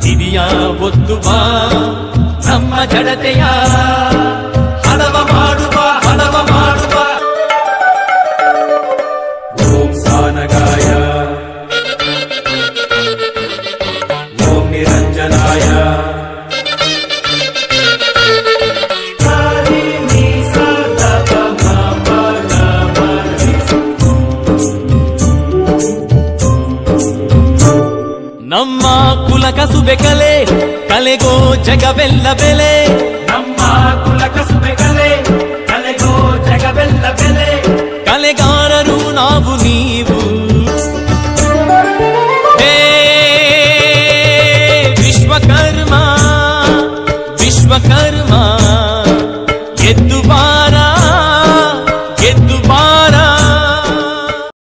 ಹಿರಿಯ ಒದ್ದು ಬಾ ನಮ್ಮ ಜಡತೆಯ ಹಡವ ಮಾಡುವ ಹಡವ ಮಾಡುವ. ಓಂ ಸಾನಗಾಯ ಓಂ ನಿರಂಜನಾಯ ನಮ್ಮ ಕುಲ ಕಸುಬೆ ಕಲೆ ಕಲೆಗೋ ಜಗವೆಲ್ಲ ಬೆಲೆ. ನಮ್ಮ ಕುಲ ಕಸುಬೆ ಕಲೆ ಕಲೆಗೋ ಜಗವೆಲ್ಲ ಬೆಲೆ. ಕಲೆಗಾರರು ನಾವು ನೀವು